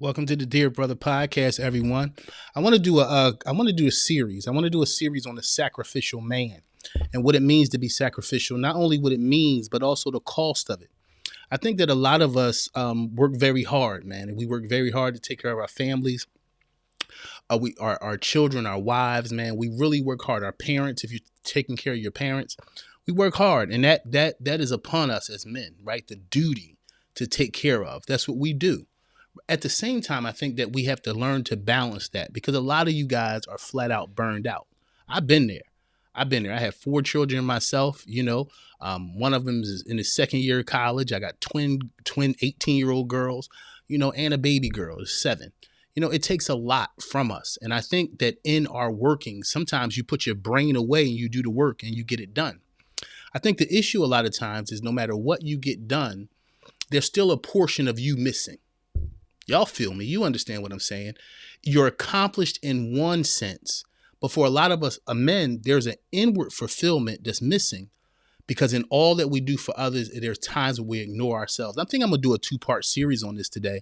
Welcome to the Dear Brother podcast, everyone. I want to do a series. I want to do a series on the sacrificial man and what it means to be sacrificial. Not only what it means, but also the cost of it. I think that a lot of us work very hard, man, and we work very hard to take care of our families, our children, our wives, man. We really work hard. Our parents, if you're taking care of your parents, we work hard, and that is upon us as men, right? The duty to take care of. That's what we do. At the same time, I think that we have to learn to balance that because a lot of you guys are flat out burned out. I've been there. I've been there. I have four children myself. One of them is in his second year of college. I got twin 18-year-old girls, and a baby girl is 7. It takes a lot from us. And I think that in our working, sometimes you put your brain away and you do the work and you get it done. I think the issue a lot of times is no matter what you get done, there's still a portion of you missing. Y'all feel me? You understand what I'm saying? You're accomplished in one sense, but for a lot of us men, there's an inward fulfillment that's missing because in all that we do for others, there's times where we ignore ourselves. I think I'm going to do a 2-part series on this today.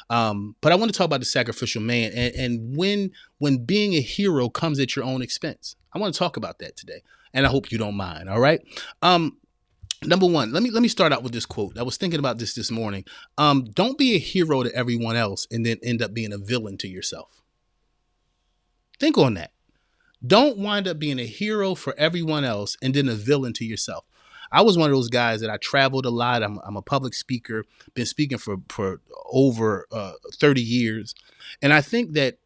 But I want to talk about the sacrificial man and when being a hero comes at your own expense. I want to talk about that today, and I hope you don't mind. All right. Number one, let me start out with this quote. I was thinking about this morning. Don't be a hero to everyone else and then end up being a villain to yourself. Think on that. Don't wind up being a hero for everyone else and then a villain to yourself. I was one of those guys that I traveled a lot. I'm a public speaker, been speaking for over 30 years. And I think that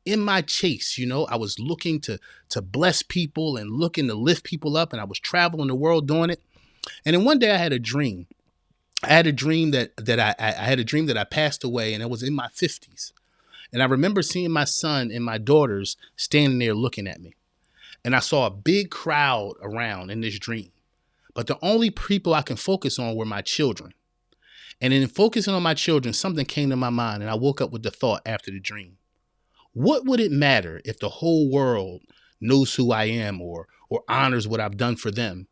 in my chase, I was looking to bless people and looking to lift people up. And I was traveling the world doing it. And then one day I had a dream. I had a dream that I passed away, and it was in my 50s. And I remember seeing my son and my daughters standing there looking at me. And I saw a big crowd around in this dream. But the only people I can focus on were my children. And in focusing on my children, something came to my mind, and I woke up with the thought after the dream. What would it matter if the whole world knows who I am or honors what I've done for them,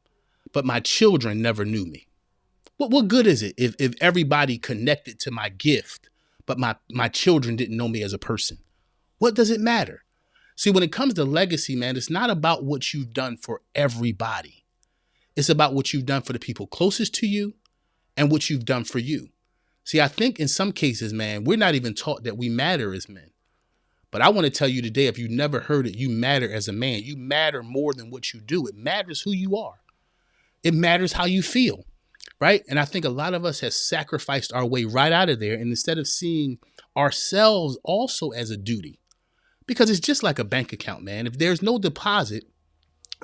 but my children never knew me? What good is it if everybody connected to my gift, but my children didn't know me as a person? What does it matter? See, when it comes to legacy, man, it's not about what you've done for everybody. It's about what you've done for the people closest to you and what you've done for you. See, I think in some cases, man, we're not even taught that we matter as men. But I want to tell you today, if you never heard it, you matter as a man. You matter more than what you do. It matters who you are. It matters how you feel, right? And I think a lot of us have sacrificed our way right out of there. And instead of seeing ourselves also as a duty, because it's just like a bank account, man. If there's no deposit,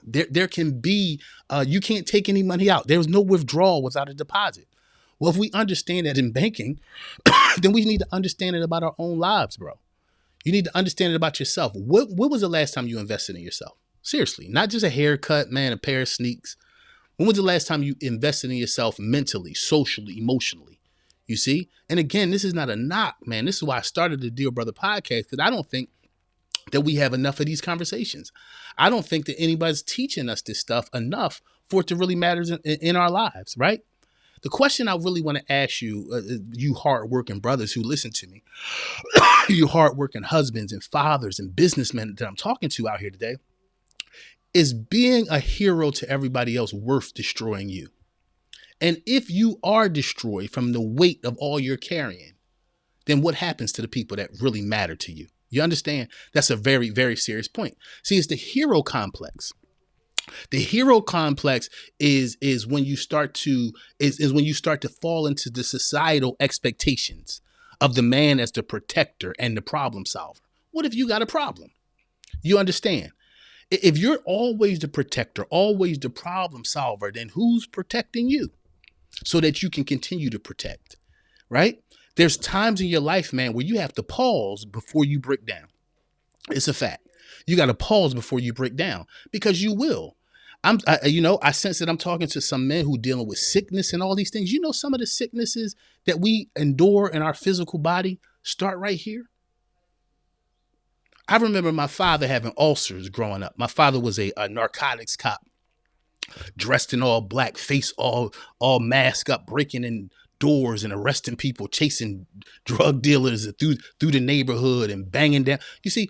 there can be, you can't take any money out. There's no withdrawal without a deposit. Well, if we understand that in banking, then we need to understand it about our own lives, bro. You need to understand it about yourself. What was the last time you invested in yourself? Seriously, not just a haircut, man, a pair of sneaks. When was the last time you invested in yourself mentally, socially, emotionally? You see? And again, this is not a knock, man. This is why I started the Dear Brother podcast, because I don't think that we have enough of these conversations. I don't think that anybody's teaching us this stuff enough for it to really matter in our lives, right? The question I really want to ask you, you hardworking brothers who listen to me, you hardworking husbands and fathers and businessmen that I'm talking to out here today, is being a hero to everybody else worth destroying you? And if you are destroyed from the weight of all you're carrying, then what happens to the people that really matter to you? You understand? That's a very, very serious point. See, it's the hero complex. The hero complex is when you start to fall into the societal expectations of the man as the protector and the problem solver. What if you got a problem? You understand? If you're always the protector, always the problem solver, then who's protecting you so that you can continue to protect, right? There's times in your life, man, where you have to pause before you break down. It's a fact. You got to pause before you break down because you will. I sense that I'm talking to some men who dealing with sickness and all these things. Some of the sicknesses that we endure in our physical body start right here. I remember my father having ulcers growing up. My father was a narcotics cop, dressed in all black, face all masked up, breaking in doors and arresting people, chasing drug dealers through the neighborhood and banging down. You see,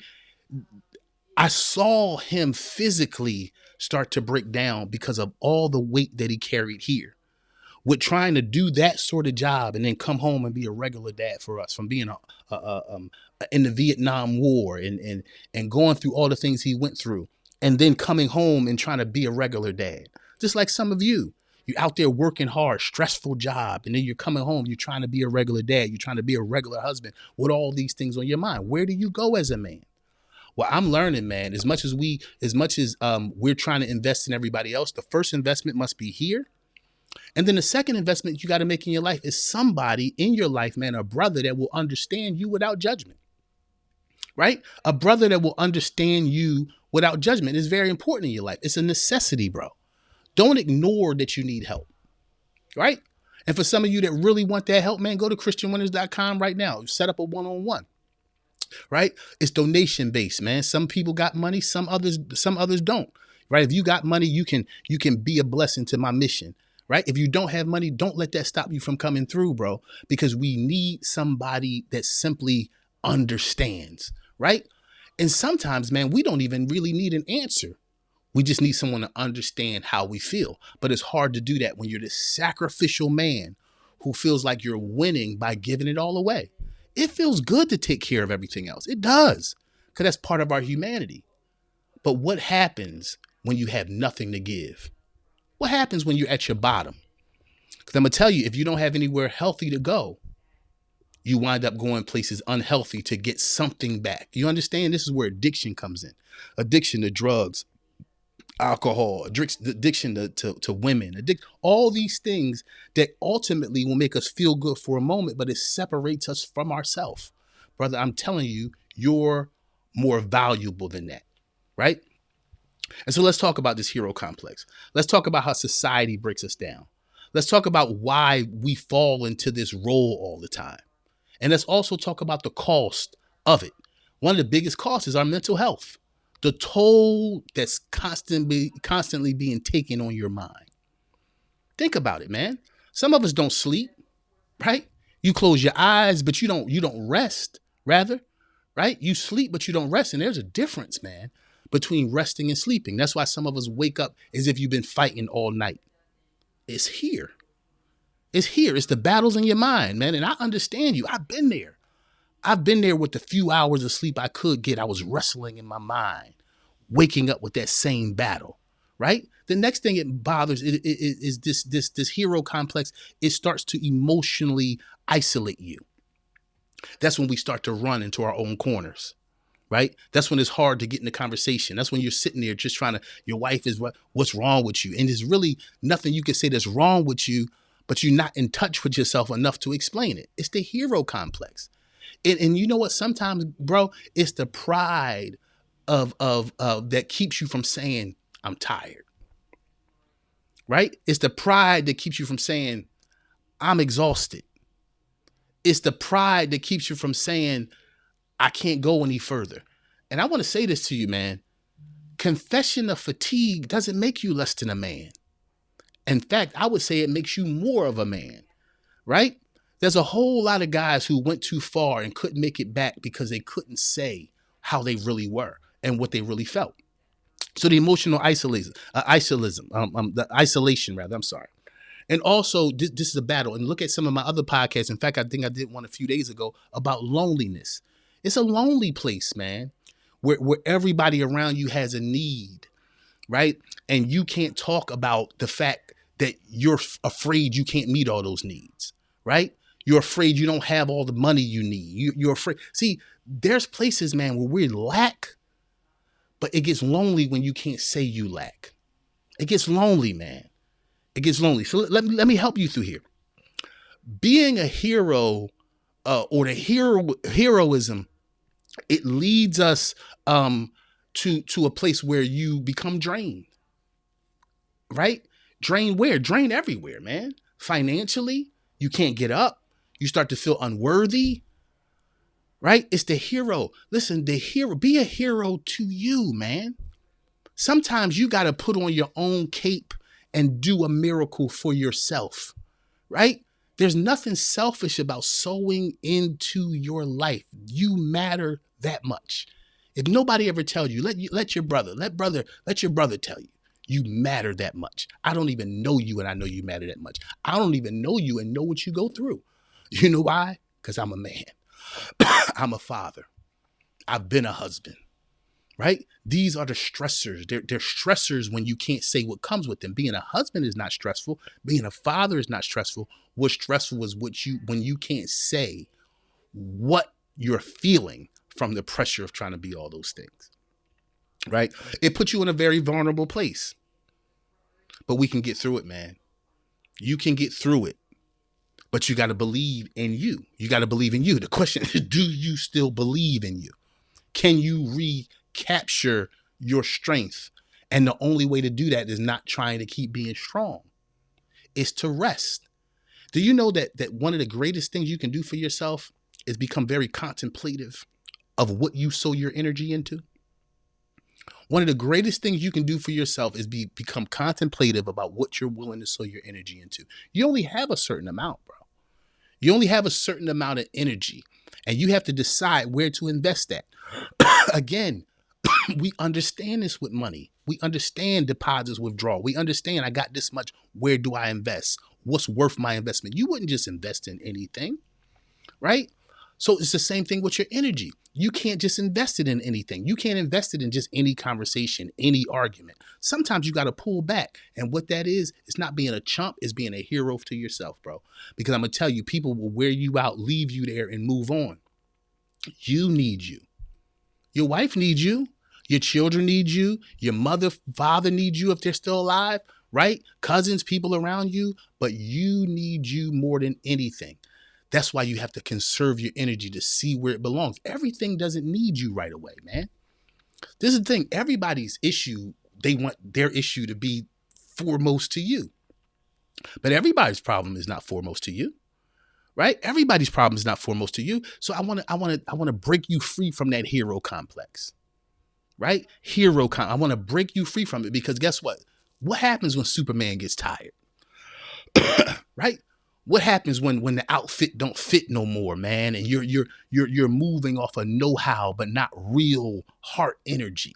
I saw him physically start to break down because of all the weight that he carried here with trying to do that sort of job and then come home and be a regular dad for us, from being in the Vietnam War and going through all the things he went through, and then coming home and trying to be a regular dad. Just like some of you, you're out there working hard, stressful job, and then you're coming home, you're trying to be a regular dad, you're trying to be a regular husband with all these things on your mind. Where do you go as a man? Well, I'm learning, man, as much as we're trying to invest in everybody else, the first investment must be here. And then the second investment you got to make in your life is somebody in your life, man, a brother that will understand you without judgment, right? A brother that will understand you without judgment is very important in your life. It's a necessity, bro. Don't ignore that you need help, right? And for some of you that really want that help, man, go to christianwinners.com right now. Set up a one-on-one. Right? It's donation based, man. Some people got money, some others don't. Right? If you got money, you can be a blessing to my mission. Right? If you don't have money, don't let that stop you from coming through, bro, because we need somebody that simply understands, right? And sometimes, man, we don't even really need an answer. We just need someone to understand how we feel. But it's hard to do that when you're this sacrificial man who feels like you're winning by giving it all away. It feels good to take care of everything else. It does, because that's part of our humanity. But what happens when you have nothing to give? What happens when you're at your bottom? Because I'm going to tell you, if you don't have anywhere healthy to go, you wind up going places unhealthy to get something back. You understand? This is where addiction comes in. Addiction to drugs, alcohol, addiction to women, all these things that ultimately will make us feel good for a moment, but it separates us from ourselves. Brother, I'm telling you, you're more valuable than that, right? And so let's talk about this hero complex. Let's talk about how society breaks us down. Let's talk about why we fall into this role all the time. And let's also talk about the cost of it. One of the biggest costs is our mental health. The toll that's constantly being taken on your mind. Think about it, man. Some of us don't sleep, right? You close your eyes, but you don't rest, rather, right? You sleep, but you don't rest. And there's a difference, man, between resting and sleeping. That's why some of us wake up as if you've been fighting all night. It's here. It's here. It's the battles in your mind, man. And I understand you. I've been there. I've been there with the few hours of sleep I could get. I was wrestling in my mind, waking up with that same battle, right? The next thing it bothers is this hero complex. It starts to emotionally isolate you. That's when we start to run into our own corners, right? That's when it's hard to get in the conversation. That's when you're sitting there just trying to, your wife is, what's wrong with you? And there's really nothing you can say that's wrong with you, but you're not in touch with yourself enough to explain it. It's the hero complex. And you know what? Sometimes, bro, it's the pride of that keeps you from saying, I'm tired. Right? It's the pride that keeps you from saying, I'm exhausted. It's the pride that keeps you from saying, I can't go any further. And I want to say this to you, man. Confession of fatigue doesn't make you less than a man. In fact, I would say it makes you more of a man, right? There's a whole lot of guys who went too far and couldn't make it back because they couldn't say how they really were and what they really felt. So the emotional isolation. And also, this is a battle. And look at some of my other podcasts. In fact, I think I did one a few days ago about loneliness. It's a lonely place, man, where everybody around you has a need, right? And you can't talk about the fact that you're afraid you can't meet all those needs, right? You're afraid you don't have all the money you need. You're afraid. See, there's places, man, where we lack, but it gets lonely when you can't say you lack. It gets lonely, man. It gets lonely. So let me help you through here. Being a hero or the heroism, it leads us to a place where you become drained, right? Drained where? Drained everywhere, man. Financially, you can't get up. You start to feel unworthy, right? It's the hero. Listen, the hero, be a hero to you, man. Sometimes you got to put on your own cape and do a miracle for yourself, right? There's nothing selfish about sowing into your life. You matter that much. If nobody ever tells you, let your brother tell you. You matter that much. I don't even know you and I know you matter that much. I don't even know you and know what you go through. You know why? Because I'm a man. I'm a father. I've been a husband. Right? These are the stressors. They're stressors when you can't say what comes with them. Being a husband is not stressful. Being a father is not stressful. What's stressful is when you can't say what you're feeling from the pressure of trying to be all those things. Right? It puts you in a very vulnerable place. But we can get through it, man. You can get through it. But you got to believe in you. You got to believe in you. The question is, do you still believe in you? Can you recapture your strength? And the only way to do that is not trying to keep being strong. It's to rest. Do you know that one of the greatest things you can do for yourself is become very contemplative of what you sow your energy into? One of the greatest things you can do for yourself is become contemplative about what you're willing to sow your energy into. You only have a certain amount, bro. You only have a certain amount of energy, and you have to decide where to invest that. Again, we understand this with money. We understand deposits, withdrawal. We understand I got this much. Where do I invest? What's worth my investment? You wouldn't just invest in anything, right? So it's the same thing with your energy. You can't just invest it in anything. You can't invest it in just any conversation, any argument. Sometimes you got to pull back. And what that is, it's not being a chump, it's being a hero to yourself, bro. Because I'm going to tell you, people will wear you out, leave you there, and move on. You need you. Your wife needs you. Your children need you. Your mother, father needs you if they're still alive, right? Cousins, people around you. But you need you more than anything. That's why you have to conserve your energy to see where it belongs. Everything doesn't need you right away, man. This is the thing. Everybody's issue, they want their issue to be foremost to you. But everybody's problem is not foremost to you. Right? Everybody's problem is not foremost to you. So I want to break you free from that hero complex. Right? I want to break you free from it, because guess what? What happens when Superman gets tired? Right? What happens when the outfit don't fit no more, man, and you're moving off of know-how but not real heart energy?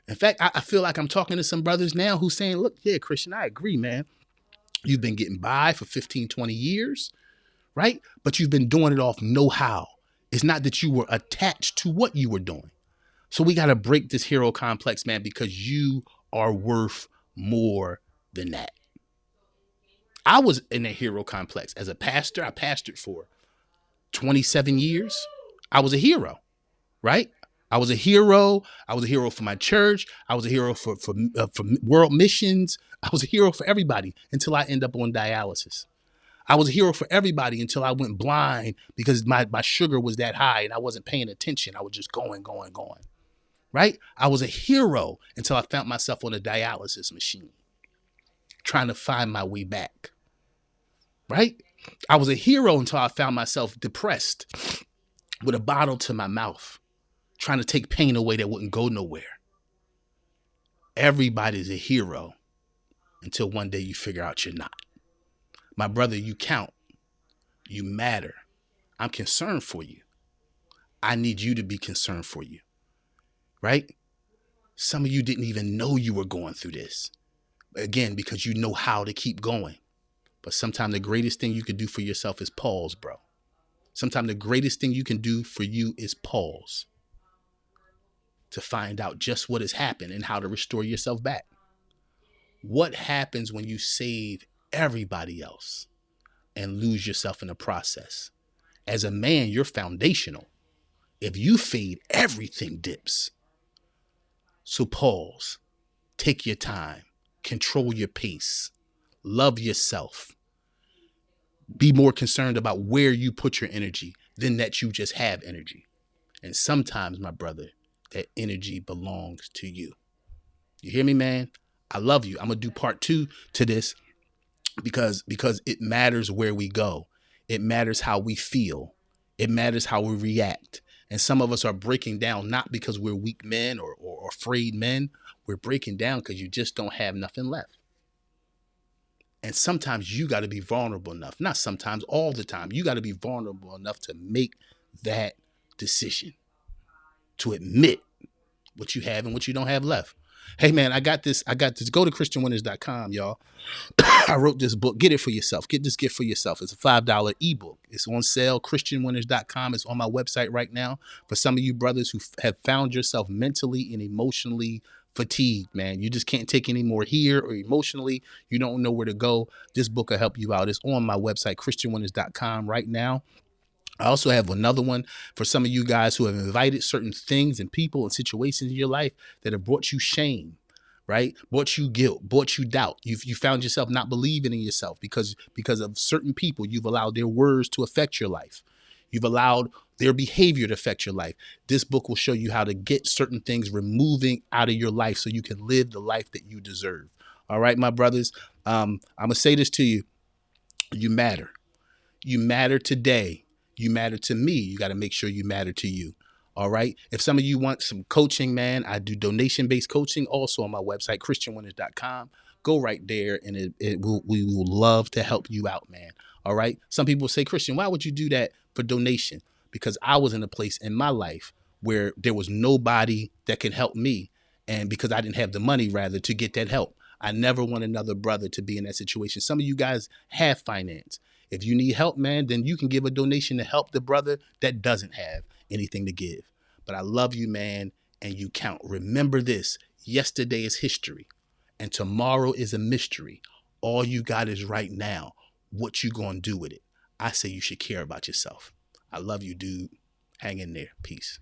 In fact, I feel like I'm talking to some brothers now who's saying, look, yeah, Christian, I agree, man. You've been getting by for 15, 20 years, right? But you've been doing it off know-how. It's not that you were attached to what you were doing. So we got to break this hero complex, man, because you are worth more than that. I was in a hero complex. As a pastor, I pastored for 27 years. I was a hero, right? I was a hero. I was a hero for my church. I was a hero for world missions. I was a hero for everybody until I end up on dialysis. I was a hero for everybody until I went blind because my sugar was that high and I wasn't paying attention. I was just going. Right? I was a hero until I found myself on a dialysis machine, trying to find my way back. Right? I was a hero until I found myself depressed with a bottle to my mouth, trying to take pain away that wouldn't go nowhere. Everybody's a hero until one day you figure out you're not. My brother, you count. You matter. I'm concerned for you. I need you to be concerned for you. Right? Some of you didn't even know you were going through this. Again, because you know how to keep going. But sometimes the greatest thing you can do for yourself is pause, bro. Sometimes the greatest thing you can do for you is pause to find out just what has happened and how to restore yourself back. What happens when you save everybody else and lose yourself in the process? As a man, you're foundational. If you fade, everything dips. So pause, take your time, control your pace, love yourself. Be more concerned about where you put your energy than that you just have energy. And sometimes, my brother, that energy belongs to you. You hear me, man? I love you. I'm going to do part 2 to this because it matters where we go. It matters how we feel. It matters how we react. And some of us are breaking down not because we're weak men or afraid men. We're breaking down because you just don't have nothing left. And sometimes you got to be vulnerable enough, not sometimes, all the time. You got to be vulnerable enough to make that decision, to admit what you have and what you don't have left. Hey man, I got this. Go to christianwinners.com, y'all. I wrote this book. Get it for yourself. Get this gift for yourself. It's a $5 ebook. It's on sale. christianwinners.com. It's on my website right now. For some of you brothers who have found yourself mentally and emotionally fatigued, man, you just can't take any more here, or emotionally you don't know where to go, this book will help you out. It's on my website, christianwinners.com, right now. I also have another one for some of you guys who have invited certain things and people and situations in your life that have brought you shame, right? Brought you guilt, brought you doubt. You found yourself not believing in yourself because of certain people. You've allowed their words to affect your life. You've allowed their behavior to affect your life. This book will show you how to get certain things removing out of your life so you can live the life that you deserve. All right, my brothers. I'm gonna say this to you. You matter. You matter today. You matter to me. You got to make sure you matter to you. All right. If some of you want some coaching, man, I do donation-based coaching also on my website, christianwinners.com. Go right there and we will love to help you out, man. All right. Some people say, Christian, why would you do that for donation? Because I was in a place in my life where there was nobody that can help me. And because I didn't have the money, rather, to get that help. I never want another brother to be in that situation. Some of you guys have finance. If you need help, man, then you can give a donation to help the brother that doesn't have anything to give. But I love you, man, and you count. Remember this: yesterday is history, and tomorrow is a mystery. All you got is right now. What you gonna do with it? I say you should care about yourself. I love you, dude. Hang in there. Peace.